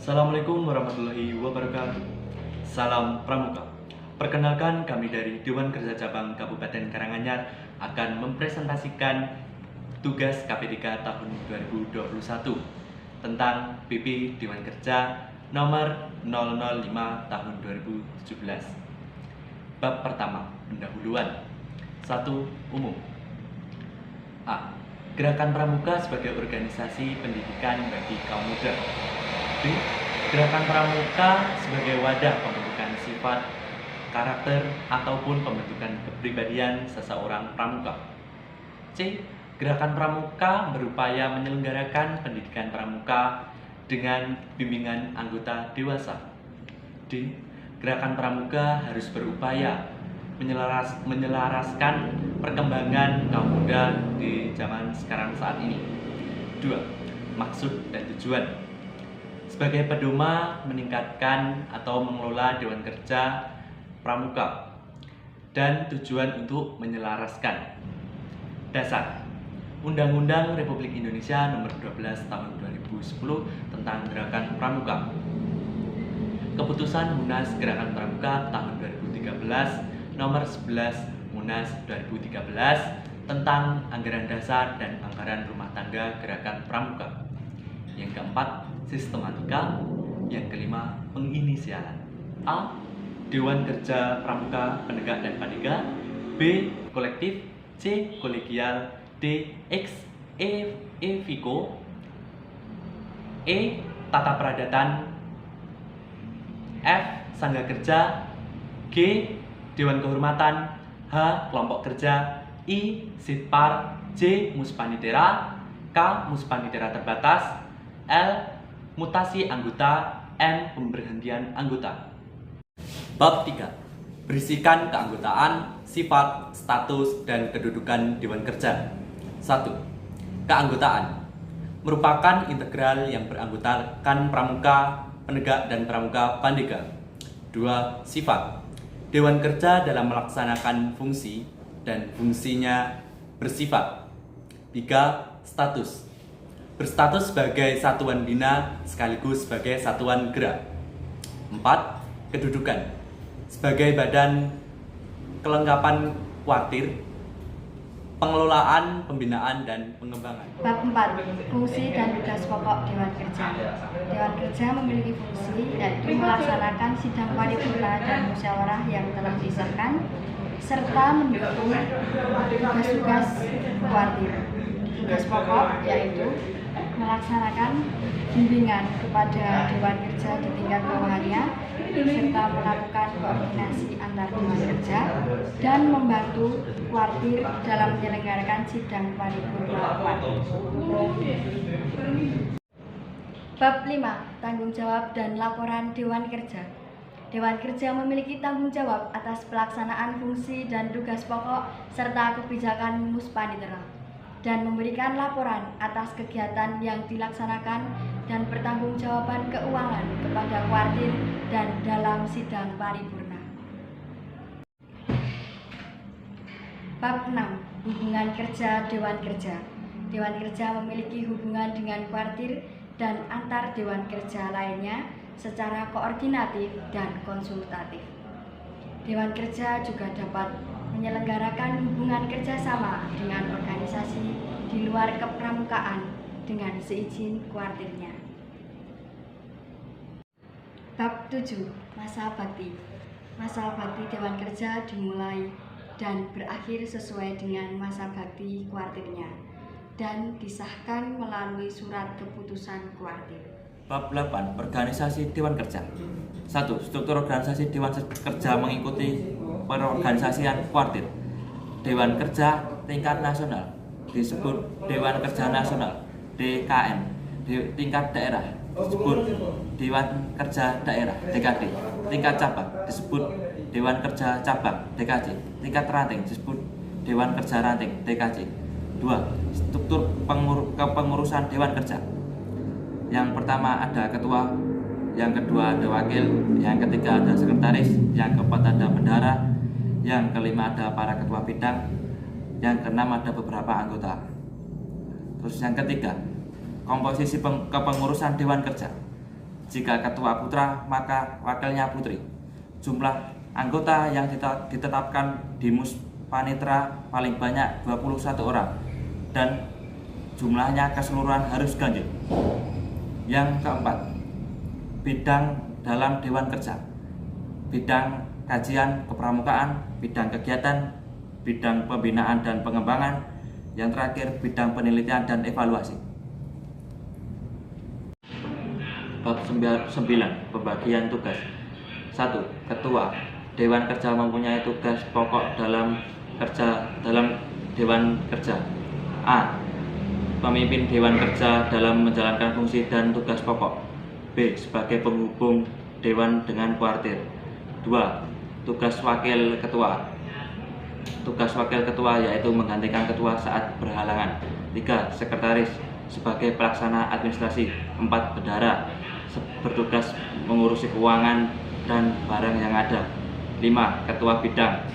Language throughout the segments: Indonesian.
Assalamualaikum warahmatullahi wabarakatuh. Salam Pramuka. Perkenalkan, kami dari Dewan Kerja Cabang Kabupaten Karanganyar akan mempresentasikan tugas KP3 tahun 2021 tentang PP Dewan Kerja nomor 005 tahun 2017. Bab pertama, pendahuluan. 1. Umum. A. Gerakan Pramuka sebagai organisasi pendidikan bagi kaum muda. B. Gerakan Pramuka sebagai wadah pembentukan sifat, karakter, ataupun pembentukan kepribadian seseorang pramuka. C. Gerakan Pramuka berupaya menyelenggarakan pendidikan pramuka dengan bimbingan anggota dewasa. D. Gerakan Pramuka harus berupaya menyelaraskan perkembangan kaum muda di zaman sekarang saat ini. 2. Maksud dan tujuan. Sebagai pedoman meningkatkan atau mengelola Dewan Kerja Pramuka dan tujuan untuk menyelaraskan. Dasar. Undang-Undang Republik Indonesia Nomor 12 Tahun 2010 tentang Gerakan Pramuka. Keputusan Munas Gerakan Pramuka tahun 2013 Nomor 11 Munas 2013 tentang anggaran dasar dan anggaran rumah tangga Gerakan Pramuka. Yang keempat, sistematika. Yang kelima, penginisialan. A. Dewan Kerja Pramuka Penegak dan Pandega. B. Kolektif. C. Kolegial. D. Ex Evico. E. Tata Peradatan. F. Sangga Kerja. G. Dewan Kehormatan. H. Kelompok Kerja. I. Sitpar. J. Muspanitera. K. Muspanitera Terbatas. L. Mutasi anggota. M. Pemberhentian anggota. Bab 3. Berisikan keanggotaan, sifat, status, dan kedudukan Dewan Kerja. 1. Keanggotaan merupakan integral yang beranggotakan Pramuka, Penegak, dan Pramuka Pandega. 2. Sifat. Dewan Kerja dalam melaksanakan fungsi dan fungsinya bersifat. 3. Status. Berstatus sebagai satuan bina sekaligus sebagai satuan gerak. 4. Kedudukan. Sebagai badan kelengkapan kuartir, pengelolaan, pembinaan, dan pengembangan. Bab 4. Fungsi dan tugas pokok Dewan Kerja. Dewan Kerja memiliki fungsi yaitu melaksanakan sidang paripurna dan musyawarah yang telah disahkan serta mendukung tugas-tugas kuartir. Tugas pokok yaitu melaksanakan bimbingan kepada Dewan Kerja di tingkat bawahannya serta melakukan koordinasi antar Dewan Kerja dan membantu kuartir dalam menyelenggarakan sidang paripurna kuartir. Bab 5. Tanggung jawab dan laporan Dewan Kerja. Dewan Kerja memiliki tanggung jawab atas pelaksanaan fungsi dan tugas pokok serta kebijakan Muspanitera dan memberikan laporan atas kegiatan yang dilaksanakan dan pertanggungjawaban keuangan kepada kuartir dan dalam sidang paripurna. Bab 6. Hubungan kerja Dewan Kerja. Dewan Kerja memiliki hubungan dengan kuartir dan antar Dewan Kerja lainnya secara koordinatif dan konsultatif. Dewan Kerja juga dapat menyelenggarakan hubungan kerjasama dengan organisasi di luar kepramukaan dengan seizin kuartirnya. Bab 7. Masa bakti. Masa bakti Dewan Kerja dimulai dan berakhir sesuai dengan masa bakti kuartirnya dan disahkan melalui surat keputusan kuartir. Bab 8. Organisasi Dewan Kerja. 1. Struktur organisasi Dewan Kerja mengikuti perorganisasian kuartir. Dewan Kerja tingkat nasional disebut Dewan Kerja Nasional (DKN). Tingkat daerah disebut Dewan Kerja Daerah (DKD). Tingkat cabang disebut Dewan Kerja Cabang (DKC). Tingkat ranting disebut Dewan Kerja Ranting (DKC). 2. Struktur kepengurusan Dewan Kerja. Yang pertama ada ketua, yang kedua ada wakil, yang ketiga ada sekretaris, yang keempat ada bendahara, yang kelima ada para ketua bidang, yang keenam ada beberapa anggota. Terus yang ketiga, komposisi kepengurusan Dewan Kerja. Jika ketua putra, maka wakilnya putri. Jumlah anggota yang ditetapkan di Muspanitra paling banyak 21 orang dan jumlahnya keseluruhan harus ganjil. Yang keempat, bidang dalam Dewan Kerja. Bidang kajian kepramukaan, bidang kegiatan, bidang pembinaan dan pengembangan, yang terakhir bidang penelitian dan evaluasi. Bab 9, pembagian tugas. 1. Ketua Dewan Kerja mempunyai tugas pokok dalam Dewan Kerja. A. Pemimpin Dewan Kerja dalam menjalankan fungsi dan tugas pokok. B. Sebagai penghubung Dewan dengan kuartir. 2. Tugas Wakil Ketua. Tugas Wakil Ketua yaitu menggantikan ketua saat berhalangan. 3. Sekretaris sebagai pelaksana administrasi. 4. Bendahara bertugas mengurusi keuangan dan barang yang ada. 5. Ketua bidang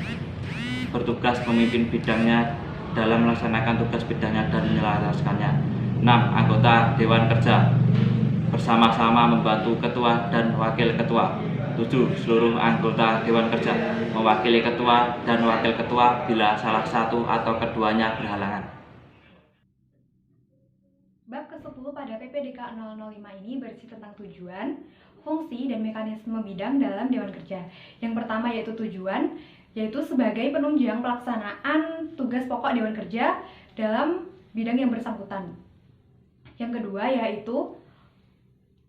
bertugas memimpin bidangnya dalam melaksanakan tugas bidangnya dan menyelaraskannya. 6. Anggota Dewan Kerja bersama-sama membantu ketua dan wakil ketua. 7. Seluruh anggota Dewan Kerja mewakili ketua dan wakil ketua bila salah satu atau keduanya berhalangan. Bab ke-10 pada PPDK 005 ini berisi tentang tujuan, fungsi, dan mekanisme bidang dalam Dewan Kerja. Yang pertama yaitu tujuan, yaitu sebagai penunjang pelaksanaan tugas pokok Dewan Kerja dalam bidang yang bersangkutan. Yang kedua yaitu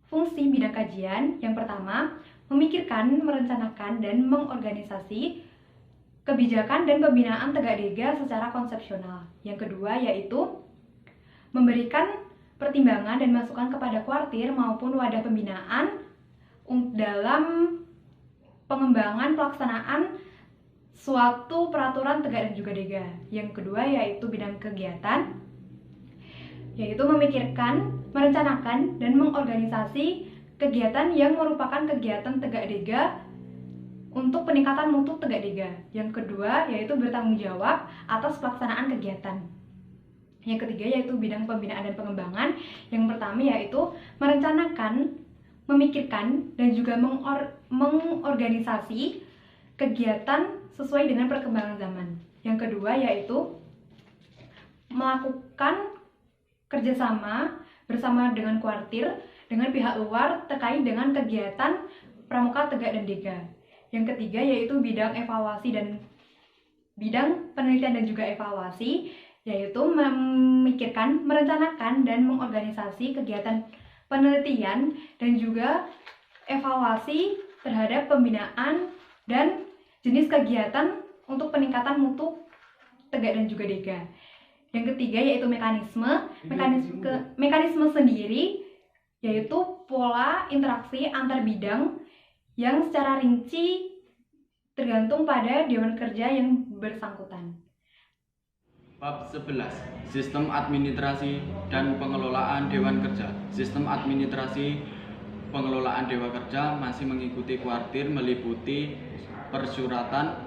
fungsi bidang kajian. Yang pertama, memikirkan, merencanakan, dan mengorganisasi kebijakan dan pembinaan Tegak-Dega secara konsepsional. Yang kedua yaitu memberikan pertimbangan dan masukan kepada kuartir maupun wadah pembinaan dalam pengembangan pelaksanaan suatu peraturan Tegak dan juga Dega. Yang kedua yaitu bidang kegiatan, yaitu memikirkan, merencanakan, dan mengorganisasi kegiatan yang merupakan kegiatan Tegak Dega untuk peningkatan mutu Tegak Dega. Yang kedua yaitu bertanggung jawab atas pelaksanaan kegiatan. Yang ketiga yaitu bidang pembinaan dan pengembangan. Yang pertama yaitu merencanakan, memikirkan, dan juga mengorganisasi kegiatan sesuai dengan perkembangan zaman. Yang kedua yaitu melakukan kerjasama bersama dengan kuartir dengan pihak luar terkait dengan kegiatan pramuka Tegak dan Dega. Yang ketiga yaitu bidang evaluasi dan bidang penelitian dan juga evaluasi, yaitu memikirkan, merencanakan, dan mengorganisasi kegiatan penelitian dan juga evaluasi terhadap pembinaan dan jenis kegiatan untuk peningkatan mutu Tegak dan juga Dega. Yang ketiga yaitu mekanisme sendiri, yaitu pola interaksi antar bidang yang secara rinci tergantung pada Dewan Kerja yang bersangkutan. Bab 11. Sistem administrasi dan pengelolaan Dewan Kerja. Sistem administrasi pengelolaan Dewan Kerja masih mengikuti kuartir, meliputi persuratan,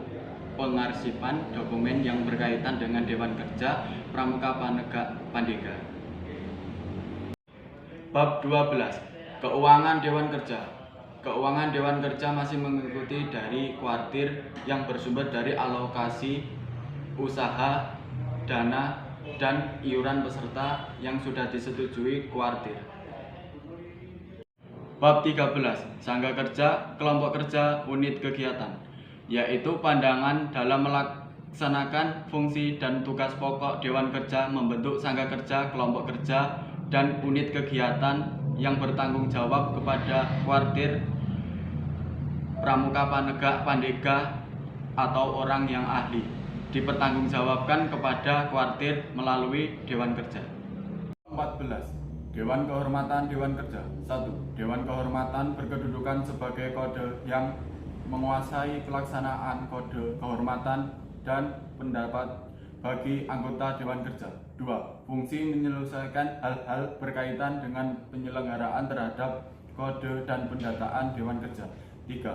pengarsipan dokumen yang berkaitan dengan Dewan Kerja, Pramuka Pandega. Bab 12. Keuangan Dewan Kerja. Keuangan Dewan Kerja masih mengikuti dari kuartir yang bersumber dari alokasi usaha, dana, dan iuran peserta yang sudah disetujui kuartir. Bab 13. Sangga kerja, kelompok kerja, unit kegiatan, yaitu pandangan dalam melaksanakan fungsi dan tugas pokok Dewan Kerja membentuk sangga kerja, kelompok kerja, dan unit kegiatan yang bertanggung jawab kepada kuartir, pramuka Pandega, atau orang yang ahli, dipertanggungjawabkan kepada kuartir melalui Dewan Kerja. 14. Dewan Kehormatan Dewan Kerja. 1. Dewan Kehormatan berkedudukan sebagai kode yang menguasai pelaksanaan kode kehormatan dan pendapat bagi anggota Dewan Kerja. 2. Fungsi menyelesaikan hal-hal berkaitan dengan penyelenggaraan terhadap kode dan pendataan Dewan Kerja. 3.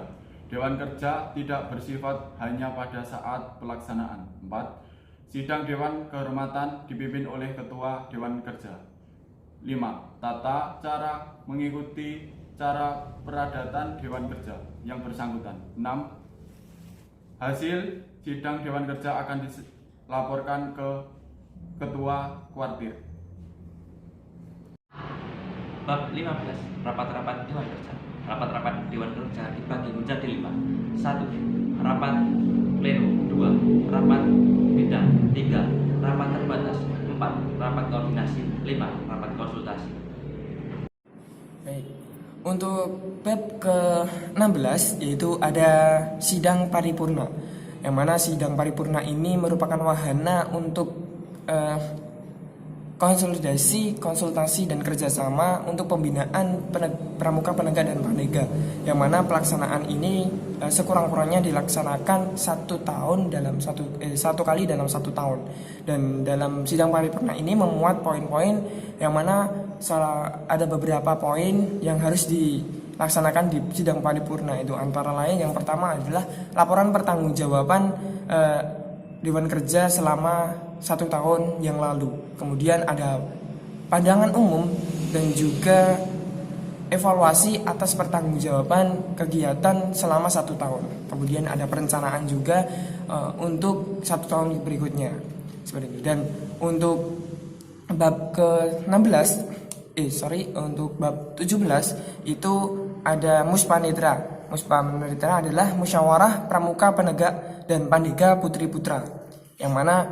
Dewan Kerja tidak bersifat hanya pada saat pelaksanaan. 4. Sidang Dewan Kehormatan dipimpin oleh Ketua Dewan Kerja. 5. Tata cara mengikuti cara peradatan Dewan Kerja yang bersangkutan. 6. Hasil sidang Dewan Kerja akan dilaporkan ke Ketua Kuartir. Bab 15. Rapat-rapat Dewan Kerja. Rapat-rapat Dewan Kerja dibagi menjadi 5. 1. Rapat pleno. 2. Rapat bidang. 3. Rapat terbatas. 4. Rapat koordinasi. 5. Rapat konsultasi. Baik. Untuk bab ke-16 yaitu ada sidang paripurna. Yang mana sidang paripurna ini merupakan wahana untuk konsultasi dan kerjasama untuk pembinaan pramuka penegak dan pandega, yang mana pelaksanaan ini sekurang-kurangnya dilaksanakan satu kali dalam satu tahun. Dan dalam sidang paripurna ini memuat poin-poin yang mana ada beberapa poin yang harus dilaksanakan di sidang paripurna itu, antara lain yang pertama adalah laporan pertanggungjawaban Dewan Kerja selama 1 tahun yang lalu. Kemudian ada pandangan umum dan juga evaluasi atas pertanggungjawaban kegiatan selama 1 tahun. Kemudian ada perencanaan juga untuk 1 tahun berikutnya seperti itu. Dan untuk bab ke-16 untuk bab 17 itu ada Muspanitra. Muspanitra adalah musyawarah pramuka penegak dan pandega putri putra, yang mana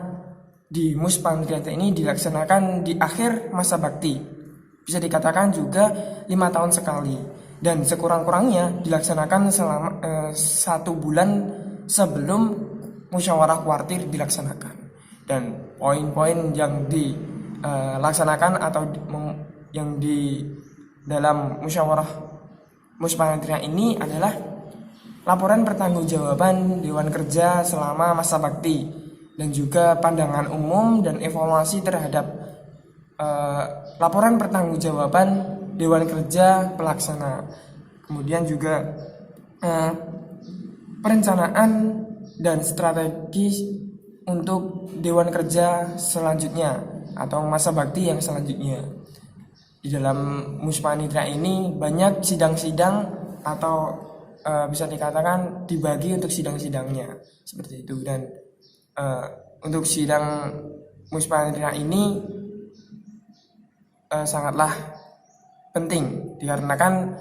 di Muspanitra ini dilaksanakan di akhir masa bakti, bisa dikatakan juga 5 tahun sekali, dan sekurang-kurangnya dilaksanakan selama 1 bulan sebelum musyawarah kuartir dilaksanakan. Dan poin-poin yang dilaksanakan atau yang di dalam musyawarah Muspanitra ini adalah laporan pertanggungjawaban Dewan Kerja selama masa bakti, dan juga pandangan umum dan evaluasi terhadap laporan pertanggungjawaban Dewan Kerja pelaksana. Kemudian juga perencanaan dan strategi untuk Dewan Kerja selanjutnya atau masa bakti yang selanjutnya. Di dalam Muspanitra ini banyak sidang-sidang atau bisa dikatakan dibagi untuk sidang-sidangnya seperti itu. Dan untuk sidang Muspanitra ini sangatlah penting dikarenakan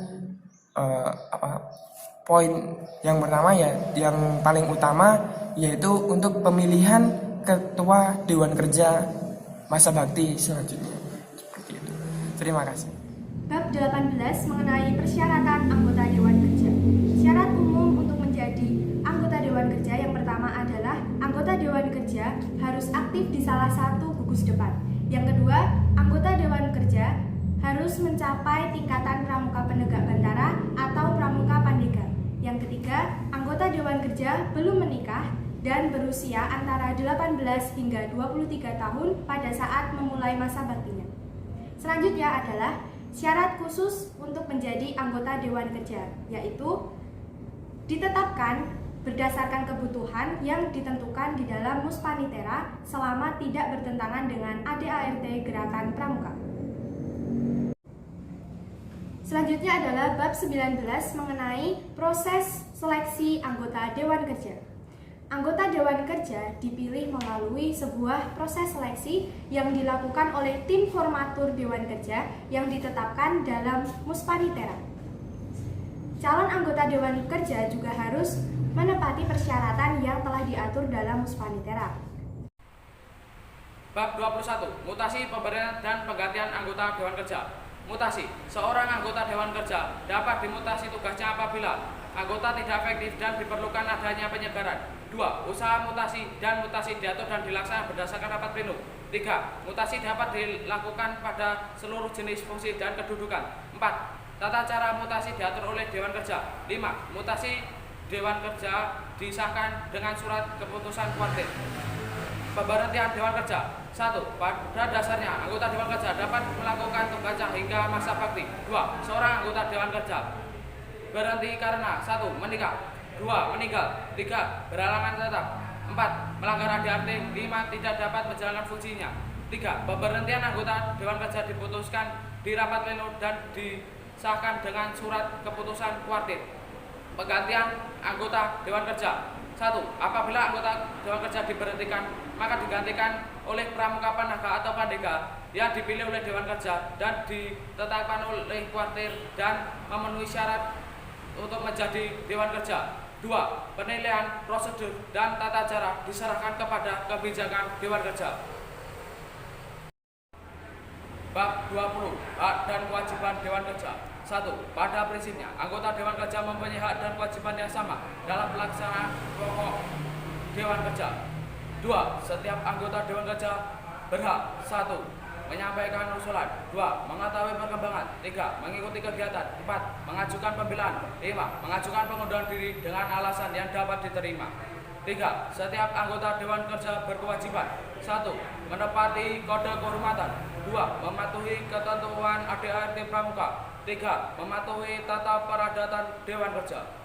poin yang pertama yang paling utama yaitu untuk pemilihan Ketua Dewan Kerja masa bakti selanjutnya. Seperti itu. Terima kasih. Bab 18 mengenai persyaratan anggota Dewan Kerja. Syarat umum untuk menjadi anggota Dewan Kerja yang pertama adalah anggota Dewan Kerja harus aktif di salah satu gugus depan. Yang kedua, anggota Dewan Kerja harus mencapai tingkatan pramuka penegak bantara atau pramuka pandega. Yang ketiga, anggota Dewan Kerja belum menikah dan berusia antara 18 hingga 23 tahun pada saat memulai masa baktinya. Selanjutnya adalah syarat khusus untuk menjadi anggota Dewan Kerja, yaitu ditetapkan berdasarkan kebutuhan yang ditentukan di dalam Muspanitra selama tidak bertentangan dengan ADART Gerakan Pramuka. Selanjutnya adalah bab 19 mengenai proses seleksi anggota Dewan Kerja. Anggota Dewan Kerja dipilih melalui sebuah proses seleksi yang dilakukan oleh tim formatur Dewan Kerja yang ditetapkan dalam Muspanitra. Calon anggota Dewan Kerja juga harus menepati persyaratan yang telah diatur dalam Muspanitra. Bab 21. Mutasi, pemberian dan penggantian anggota Dewan Kerja. Mutasi. Seorang anggota Dewan Kerja dapat dimutasi tugasnya apabila anggota tidak efektif dan diperlukan adanya penyegaran. 2. Usaha mutasi dan mutasi diatur dan dilaksanakan berdasarkan rapat pleno. 3. Mutasi dapat dilakukan pada seluruh jenis fungsi dan kedudukan. 4. Tata cara mutasi diatur oleh Dewan Kerja. 5. Mutasi Dewan Kerja disahkan dengan surat keputusan kuartir. Pemberhentian Dewan Kerja. 1. Pada dasarnya anggota Dewan Kerja dapat melakukan tugasnya hingga masa bakti. 2. Seorang anggota Dewan Kerja berhenti karena 1. Menikah, 2. Meninggal, 3. Berhalangan tetap, 4. Melanggar ADART, 5. Tidak dapat menjalankan fungsinya. 3. Pemberhentian anggota Dewan Kerja diputuskan di rapat pleno dan sahkan dengan surat keputusan kuartir. Penggantian anggota Dewan Kerja. 1. Apabila anggota Dewan Kerja diberhentikan, maka digantikan oleh pramuka panaga atau pandega yang dipilih oleh Dewan Kerja dan ditetapkan oleh kuartir dan memenuhi syarat untuk menjadi Dewan Kerja. 2. Penilaian, prosedur, dan tata cara diserahkan kepada kebijakan Dewan Kerja. Bab 20. Hak dan kewajiban Dewan Kerja. 1. Pada prinsipnya, anggota Dewan Kerja mempunyai hak dan kewajiban yang sama dalam pelaksanaan pokok Dewan Kerja. 2. Setiap anggota Dewan Kerja berhak 1. Menyampaikan usulan. 2. Mengetahui perkembangan. 3. Mengikuti kegiatan. 4. Mengajukan pembelaan. 5. Mengajukan pengunduran diri dengan alasan yang dapat diterima. 3. Setiap anggota Dewan Kerja berkewajiban 1. Menepati kode kehormatan. 2. Mematuhi ketentuan ADART Pramuka. 3. Mematuhi tata peradatan Dewan Kerja.